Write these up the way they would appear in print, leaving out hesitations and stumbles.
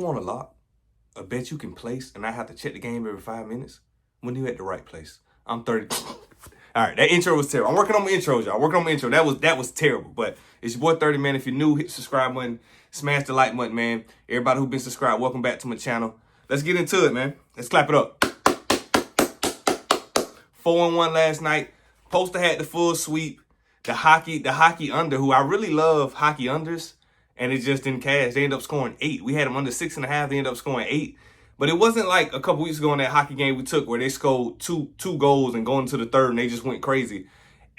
want a lot, a bet you can place, and I have to check the game every 5 minutes? When you at the right place. I'm 30. All right, that intro was terrible. I'm working on my intros, y'all. Working on my intro. That was terrible. But it's your boy 30, man. If you're new, hit the subscribe button, smash the like button, man. Everybody who's been subscribed, welcome back to my channel. Let's get into it, man. Let's clap it up. 4-1 last night. Poster had the full sweep. The hockey under, who I really love hockey unders, and it just didn't cash. They ended up scoring 8. We had them under 6.5. They ended up scoring 8. But it wasn't like a couple weeks ago in that hockey game we took where they scored two goals and going into the third and they just went crazy.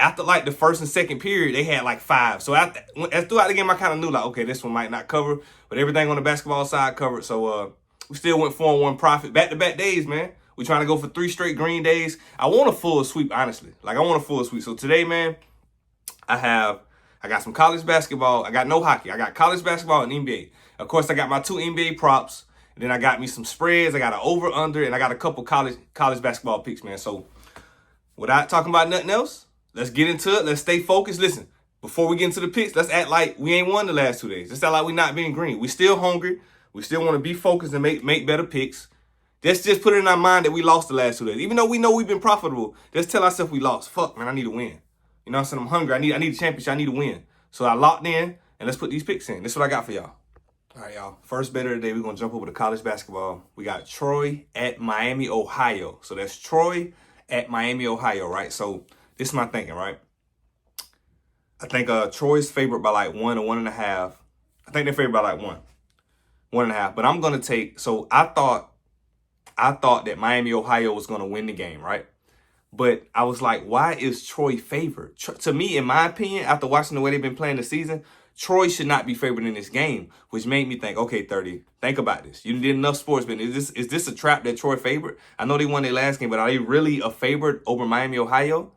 After like the first and second period, they had like 5. So throughout the game, I kind of knew like, okay, this one might not cover, but everything on the basketball side covered. So we still went 4-1 profit. Back-to-back days, man. We're trying to go for 3 straight green days. I want a full sweep, honestly. Like, I want a full sweep. So today, man, I got some college basketball. I got no hockey. I got college basketball and NBA. Of course, I got my 2 NBA props. And then I got me some spreads. I got an over-under, and I got a couple college basketball picks, man. So without talking about nothing else, let's get into it. Let's stay focused. Listen, before we get into the picks, let's act like we ain't won the last 2 days. Let's act like we not being green. We still hungry. We still want to be focused and make better picks. Let's just put it in our mind that we lost the last 2 days. Even though we know we've been profitable, let's tell ourselves we lost. Fuck, man, I need to win. You know what I'm saying? I'm hungry. I need a championship. I need to win. So I locked in, and let's put these picks in. This is what I got for y'all. All right, y'all. First bet of the day, we're going to jump over to college basketball. We got Troy at Miami, Ohio. So that's Troy at Miami, Ohio, right? So this is my thinking, right? I think Troy's favored by like 1 or 1.5. I think they're favored by like 1.5. But I'm going to take, so I thought that Miami, Ohio was going to win the game, right? But I was like, why is Troy favored? To me, in my opinion, after watching the way they've been playing the season, Troy should not be favored in this game, which made me think, okay, 30, think about this. You did enough sports betting. Is this a trap that Troy favored? I know they won their last game, but are they really a favorite over Miami, Ohio?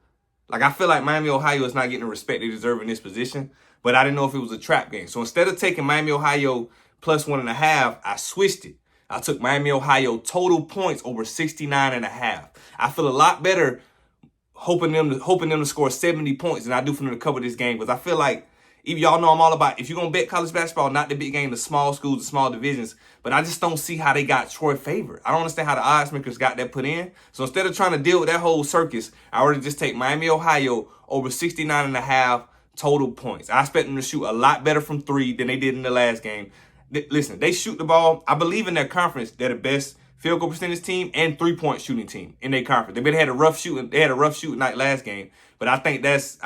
Like, I feel like Miami, Ohio is not getting the respect they deserve in this position, but I didn't know if it was a trap game. So instead of taking Miami, Ohio plus 1.5, I switched it. I took Miami, Ohio total points over 69.5. I feel a lot better hoping them to score 70 points than I do for them to cover this game, because I feel like, y'all know I'm all about, if you're going to bet college basketball, not the big game, the small schools, the small divisions. But I just don't see how they got Troy favored. I don't understand how the odds makers got that put in. So instead of trying to deal with that whole circus, I already just take Miami, Ohio over 69.5 total points. I expect them to shoot a lot better from 3 than they did in the last game. Listen, they shoot the ball. I believe in their conference, they're the best field goal percentage team and 3-point shooting team in their conference. They had a rough shooting night last game. But I think that's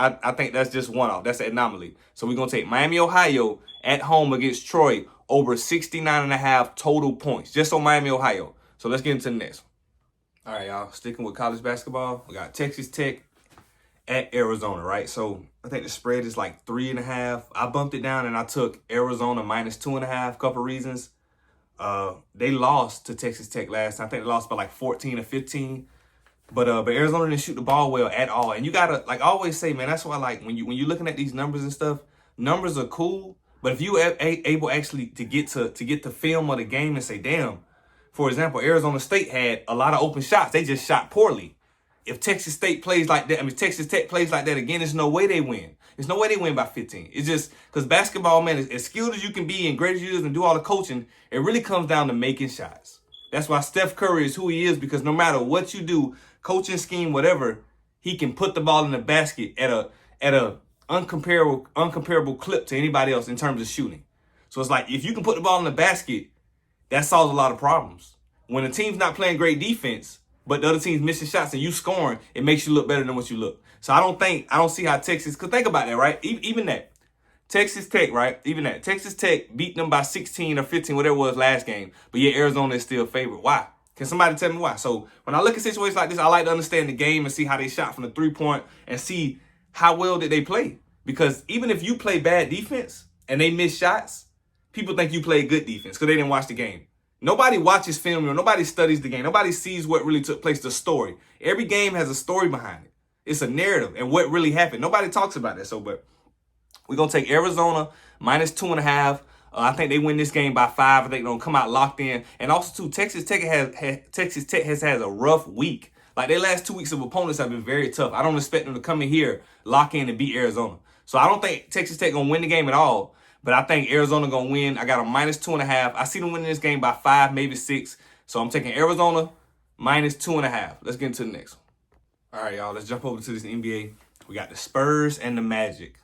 just one-off. That's an anomaly. So we're going to take Miami, Ohio at home against Troy over 69.5 total points. Just on Miami, Ohio. So let's get into the next one. All right, y'all. Sticking with college basketball. We got Texas Tech at Arizona, right? So I think the spread is like 3.5. I bumped it down and I took Arizona minus 2.5. Couple reasons. They lost to Texas Tech last time. I think they lost by like 14 or 15. But Arizona didn't shoot the ball well at all. And you gotta, like I always say, man, that's why, like, when you're looking at these numbers and stuff, numbers are cool. But if you able actually to get the film of the game and say, damn, for example, Arizona State had a lot of open shots. They just shot poorly. If Texas Tech plays like that, Texas Tech plays like that again, there's no way they win. There's no way they win by 15. It's just because basketball, man, as skilled as you can be and great as you is and do all the coaching, it really comes down to making shots. That's why Steph Curry is who he is, because no matter what you do, coaching scheme, whatever, he can put the ball in the basket at a uncomparable clip to anybody else in terms of shooting. So it's like, if you can put the ball in the basket, that solves a lot of problems. When a team's not playing great defense, but the other team's missing shots and you scoring, it makes you look better than what you look. So I don't see how Texas, because think about that, right? Even that. Texas Tech, right? Even that. Texas Tech beat them by 16 or 15, whatever it was last game. But yet Arizona is still favored. Why? Can somebody tell me why? So when I look at situations like this, I like to understand the game and see how they shot from the 3-point and see how well did they play. Because even if you play bad defense and they miss shots, people think you played good defense because they didn't watch the game. Nobody watches film, or nobody studies the game. Nobody sees what really took place, the story. Every game has a story behind it. It's a narrative and what really happened. Nobody talks about that. So, but we're going to take Arizona minus 2.5. I think they win this game by 5. I think they're going to come out locked in. And also, too, Texas Tech has had a rough week. Like, their last 2 weeks of opponents have been very tough. I don't expect them to come in here, lock in, and beat Arizona. So I don't think Texas Tech going to win the game at all. But I think Arizona going to win. I got a -2.5. I see them winning this game by 5, maybe 6. So I'm taking Arizona -2.5. Let's get into the next one. All right, y'all. Let's jump over to this NBA. We got the Spurs and the Magic.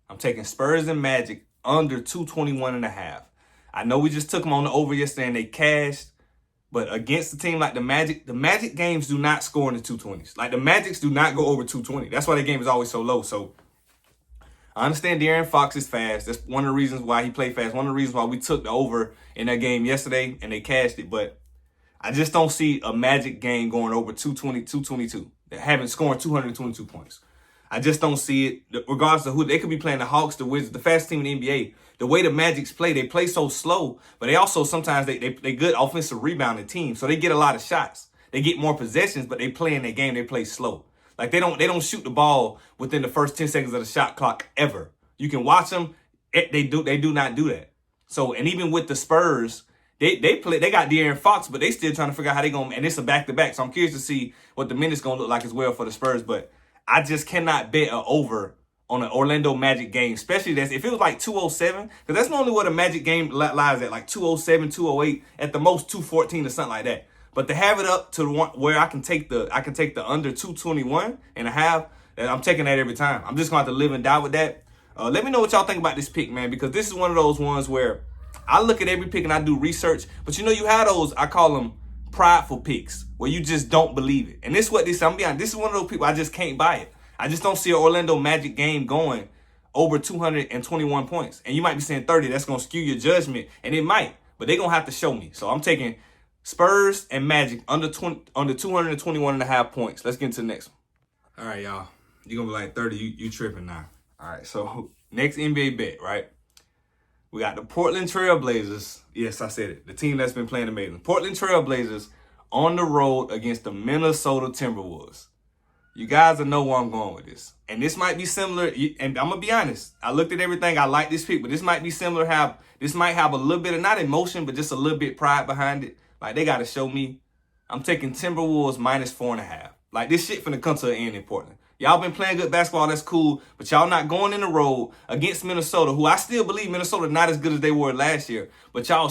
I'm taking Spurs and Magic under 221.5. I know we just took them on the over yesterday and they cashed. But against a team like the Magic games do not score in the 220s. Like the Magics do not go over 220. That's why the game is always so low. So I understand De'Aaron Fox is fast. That's one of the reasons why he played fast. One of the reasons why we took the over in that game yesterday and they cashed it. But I just don't see a Magic game going over 220, 222. They haven't scored 222 points. I just don't see it. Regardless of who, they could be playing the Hawks, the Wizards, the fastest team in the NBA. The way the Magics play, they play so slow, but they also sometimes they good offensive rebounding team. So they get a lot of shots. They get more possessions, but they play in their game, they play slow. Like they don't shoot the ball within the first 10 seconds of the shot clock ever. You can watch them, they do not do that. So, and even with the Spurs, they got De'Aaron Fox, but they still trying to figure out how they going, and it's a back-to-back. So I'm curious to see what the minutes going to look like as well for the Spurs, but I just cannot bet an over on an Orlando Magic game, especially if it was like 207, because that's normally what a Magic game lies at, like 207, 208, at the most 214 or something like that. But to have it up to the one where I can take the under 221.5, I'm taking that every time. I'm just going to have to live and die with that. Let me know what y'all think about this pick, man, because this is one of those ones where I look at every pick and I do research, but you know, you have those, I call them prideful picks, where you just don't believe it. And this is what this, I'm being, this is one of those people, I just can't buy it. I just don't see an Orlando Magic game going over 221 points. And you might be saying 30, that's going to skew your judgment, and it might, but they're going to have to show me. So I'm taking Spurs and Magic under 221.5 points. Let's get into the next one. All right, y'all. You're going to be like, 30, you tripping now. All right, so next NBA bet, right? We got the Portland Trail Blazers. Yes, I said it. The team that's been playing amazing. Portland Trail Blazers on the road against the Minnesota Timberwolves. You guys will know where I'm going with this. And this might be similar, and I'm going to be honest. I looked at everything. I like this pick, but this might be similar. This might have a little bit of, not emotion, but just a little bit pride behind it. Like, they got to show me. I'm taking Timberwolves -4.5. Like, this shit finna come to an end in Portland. Y'all been playing good basketball, that's cool, but y'all not going in the road against Minnesota, who I still believe Minnesota not as good as they were last year, but y'all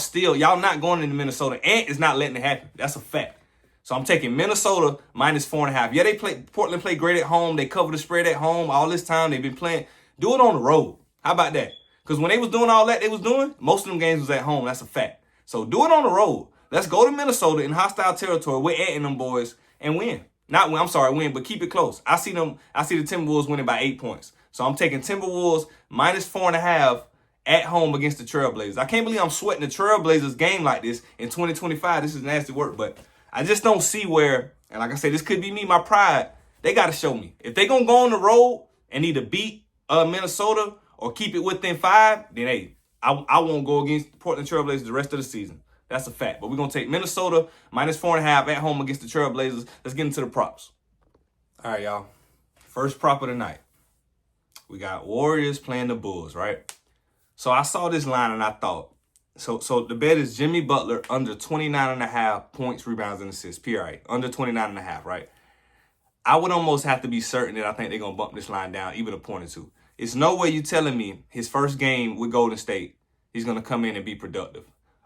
not going into Minnesota. Ant is not letting it happen. That's a fact. So I'm taking Minnesota -4.5. Yeah, Portland play great at home. They cover the spread at home all this time. They've been playing. Do it on the road. How about that? Because when they was doing all that they was doing, most of them games was at home. That's a fact. So do it on the road. Let's go to Minnesota in hostile territory with Ant and them boys and win. Win, but keep it close. I see the Timberwolves winning by 8 points. So I'm taking Timberwolves -4.5 at home against the Trailblazers. I can't believe I'm sweating the Trailblazers game like this in 2025. This is nasty work, but I just don't see where, and like I said, this could be me, my pride. They got to show me. If they going to go on the road and either beat Minnesota or keep it within 5, then hey, I won't go against the Portland Trailblazers the rest of the season. That's a fact. But we're going to take Minnesota -4.5 at home against the Trailblazers. Let's get into the props. All right, y'all. First prop of the night. We got Warriors playing the Bulls, right? So I saw this line and I thought, so the bet is Jimmy Butler under 29.5 points, rebounds, and assists, PRA. Under 29.5, right? I would almost have to be certain that I think they're going to bump this line down, even a point or two. It's no way you telling me his first game with Golden State, he's going to come in and be productive.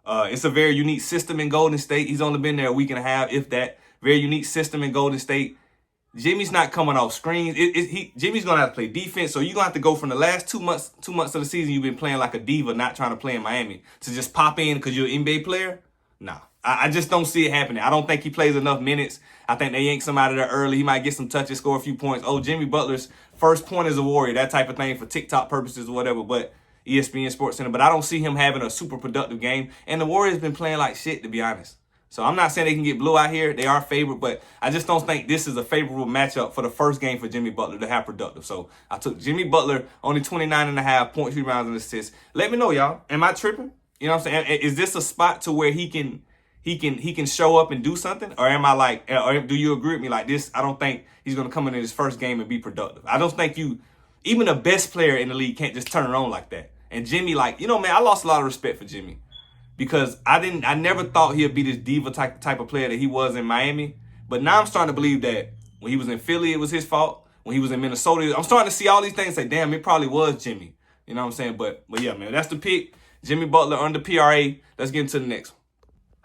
It's a very unique system in Golden State. He's only been there a week and a half, if that. Very unique system in Golden State. Jimmy's not coming off screens. Jimmy's going to have to play defense. So you're going to have to go from the last 2 months of the season you've been playing like a diva, not trying to play in Miami, to just pop in because you're an NBA player. Nah, I just don't see it happening. I don't think he plays enough minutes. I think they yank some out of there early. He might get some touches, score a few points. Oh, Jimmy Butler's first point as a Warrior, that type of thing for TikTok purposes or whatever. But ESPN Sports Center, but I don't see him having a super productive game. And the Warriors been playing like shit, to be honest. So I'm not saying they can get blue out here. They are favored, but I just don't think this is a favorable matchup for the first game for Jimmy Butler to have productive. So I took Jimmy Butler, only 29.5 points, rebounds, and assists. Let me know, y'all. Am I tripping? You know what I'm saying? Is this a spot to where he can show up and do something? Or am I like, or do you agree with me like this? I don't think he's going to come in his first game and be productive. I don't think even the best player in the league can't just turn it on like that. And Jimmy, like, you know, man, I lost a lot of respect for Jimmy because I never thought he'd be this diva type of player that he was in Miami. But now I'm starting to believe that when he was in Philly, it was his fault. When he was in Minnesota, I'm starting to see all these things and say, damn, it probably was Jimmy. You know what I'm saying? But yeah, man, that's the pick. Jimmy Butler under PRA. Let's get into the next one.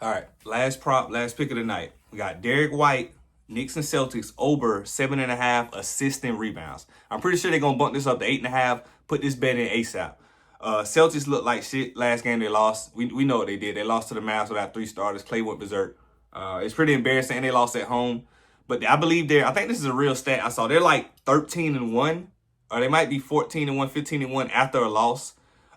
All right, last pick of the night. We got Derrick White, Knicks and Celtics over 7.5 assists and rebounds. I'm pretty sure they're going to bump this up to 8.5. Put this bet in ASAP. Celtics looked like shit last game they lost. We know what they did. They lost to the Mavs without 3 starters. Clay went berserk. It's pretty embarrassing, and they lost at home. But I believe I think this is a real stat I saw. They're like 13-1, or they might be 14-1, 15-1 after a loss.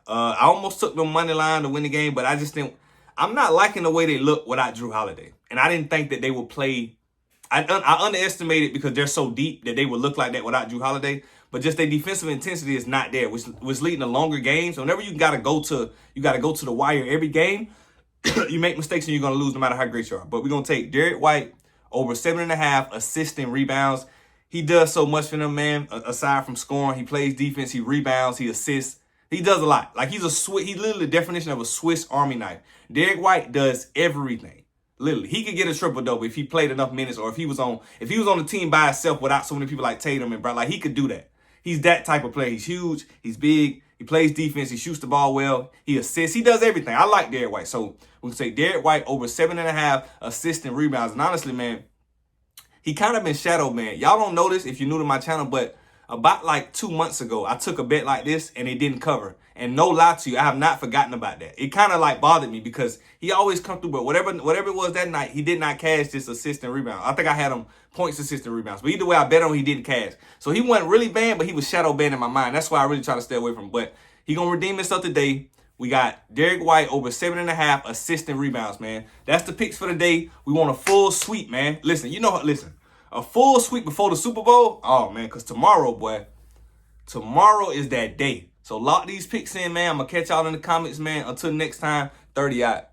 I almost took the money line to win the game, but I just didn't. I'm not liking the way they look without Jrue Holiday. And I didn't think that they would play. I underestimated because they're so deep that they would look like that without Jrue Holiday. But just their defensive intensity is not there, which was leading to longer games. Whenever you gotta go to the wire every game, you make mistakes and you're gonna lose no matter how great you are. But we're gonna take Derrick White over 7.5 assists and rebounds. He does so much for them, man. Aside from scoring, he plays defense, he rebounds, he assists. He does a lot. Like he's literally the definition of a Swiss Army knife. Derrick White does everything. Literally, he could get a triple double if he played enough minutes, or if he was on the team by himself without so many people like Tatum and Brown. Like he could do that. He's that type of player. He's huge. He's big. He plays defense. He shoots the ball well. He assists. He does everything. I like Derrick White. So we can say Derrick White over 7.5 assists and rebounds. And honestly, man, he kind of been shadowed, man. Y'all don't notice if you're new to my channel, but about like 2 months ago, I took a bet like this and it didn't cover. And no lie to you, I have not forgotten about that. It kind of like bothered me because he always come through, but whatever it was that night, he did not cash this assist and rebound. I think I had him points, assist, and rebounds. But either way, I bet on he didn't cash. So he wasn't really banned, but he was shadow banned in my mind. That's why I really try to stay away from him. But he going to redeem himself today. We got Derrick White over 7.5 assists and rebounds, man. That's the picks for the day. We want a full sweep, man. Listen, a full sweep before the Super Bowl? Oh, man, because tomorrow is that day. So lock these picks in, man. I'm going to catch y'all in the comments, man. Until next time, 30 out.